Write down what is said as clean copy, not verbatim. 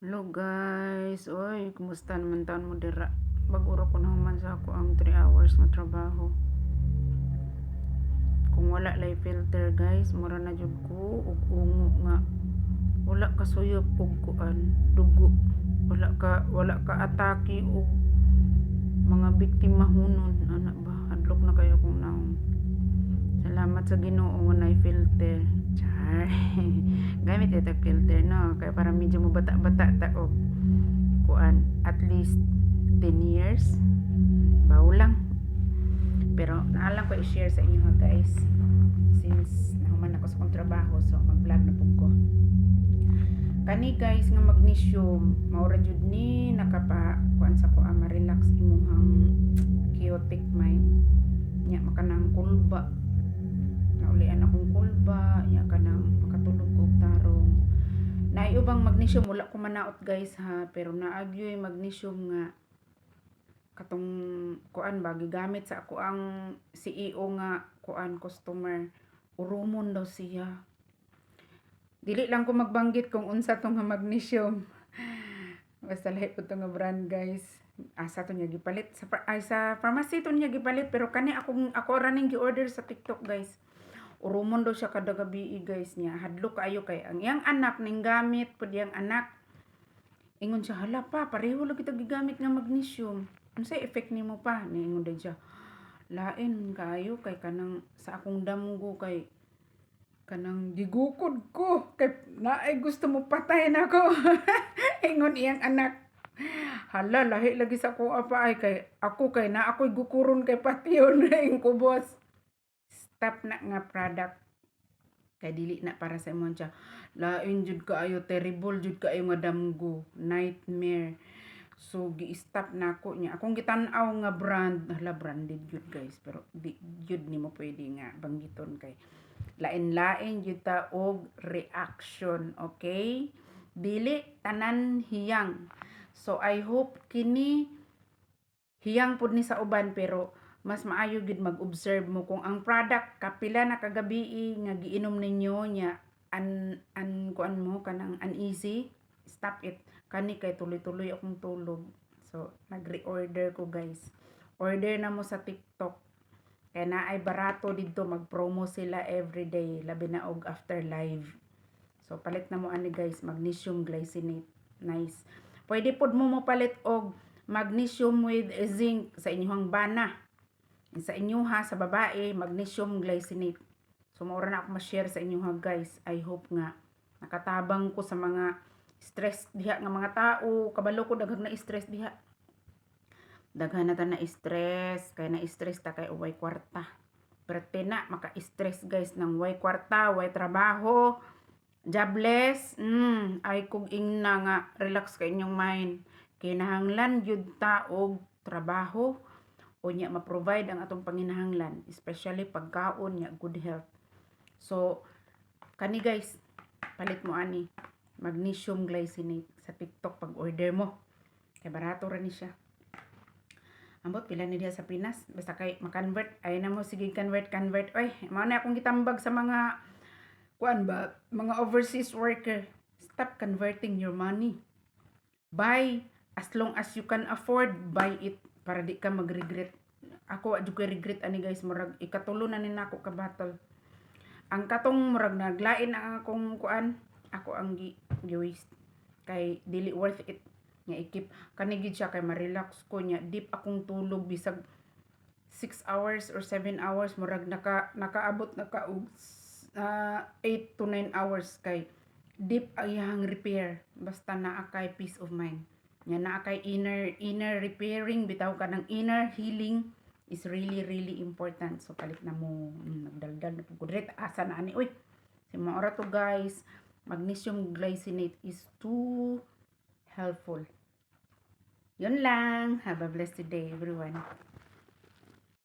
Hello guys, oy, kumusta naman taon mo dira? Baguro ko naman sa ako ang 3 hours nga trabaho. Kung wala lay filter guys, mura na jud ko ug ungo nga wala ka suyop og kuan, dugo. Wala ka atake og mga biktima hunon ana ba? Hadlok na kayo kung naong. Salamat sa Ginoo nga nay filter. Char. Gamit ito filter no, kaya para medyo mo bata-bata ta og kuan at least 10 years bawo lang, pero naalang ko i-share sa inyo ha guys, since nahuman ako sa kong trabaho, so mag-vlog na pug ko kani guys nga magnesium maura jud ni nakapa kuan sa ko ma-relax imuhang chaotic mind nya makanang kulba naulian akong kulba nya kanang makatulog og tarong. Naiubang magnesium wala ko manaot guys ha, pero naagyoy magnesium nga katong kuan ba gigamit sa ako ang CEO nga kuan customer, urumon daw siya. Dili lang ko magbanggit kung unsa tong nga magnesium. Basta lahi po nga brand guys. Asa to niya gipalit sa pharmacy to niya gipalit, pero kani ako running gi-order sa TikTok guys. Urumon daw siya kada gabi guys niya. Hadlok kaayo kay ang iyang anak ning gamit pud iyang anak. Ingon siya, hala pa, pareho lang kita gigamit nga magnesium. Unsay effect nimo pa? Niingon din siya. Lain kaayo kay kanang sa akong damgo kay kanang gigukod ko kay naay gusto mo patayin ako. Ingon iyang anak. Hala, lahi lagi sa ko apa ay kay ako kay na ako'y gukuron kay patyon ring ko boss. Stop na nga product. Kay dili na para sa imong siya. Lain jud kaayo, terrible jud kaayo nga damgo, nightmare. So gi-stop na ako niya. Akong gitan-aw nga brand, hala branded jud guys, pero di jud nimo pwede nga banggiton kay lain-lain jud ta og reaction, okay? Dili tanan hiyang. So I hope kini hiyang pud ni sa uban, pero mas maayo gid mag-observe mo kung ang product kapila na kagabi nga giinom ninyo nya kuan mo kanang uneasy, stop it. Kani kay tuloy-tuloy akong tulog. So nag-reorder ko guys. Order na mo sa TikTok. Kaya naay barato dito, mag-promo sila everyday, labi na og after live. So palit na mo ani guys, magnesium glycinate. Nice. Pwede pod mo palit og magnesium with zinc sa inyong bana. Sa inyo ha, sa babae, magnesium glycinate. So maura na ako ma-share sa inyo ha guys. I hope nga nakatabang ko sa mga stress diha nga mga tao. Kabalo ko daghang na stress diha. Daghan na ta na stress, kay na stress ta kay way kwarta. Pero na maka-stress guys ng way kwarta, way trabaho, jobless. Ay kog ingna nga relax kay inyong mind. Kinahanglan jud ta og trabaho o nya ma-provide ang atong panginahanglan, especially pagkaon nya good health. So kani guys, palit mo ani magnesium glycinate sa TikTok pag order mo. Kay barato ra ni siya. Ambot pila ni diha sa Pinas, basta kay ma-convert ay na mo sige convert. Oy, mao na akong gitambag sa mga kuan ba, mga overseas worker. Stop converting your money. Buy as long as you can afford, buy it para di ka mag-regret. Ako adyo ko regret ani guys, murag ikatulo na ni nako ka battle. Ang katong murag naglain ang akong kuan, ako ang gi-waste kay dili worth it nga ikip kani gid siya kay ma-relax ko nya deep akong tulog bisag 6 hours or 7 hours murag nakaabot na ka og 8 to 9 hours kay deep ayang repair, basta naa kay peace of mind nya naa kay inner repairing, bitaw ka ng inner healing is really important. So palit na mo nagdaldal na pud asa na ani oy si maora to guys, magnesium glycinate is too helpful. Yun lang. Have a blessed day everyone.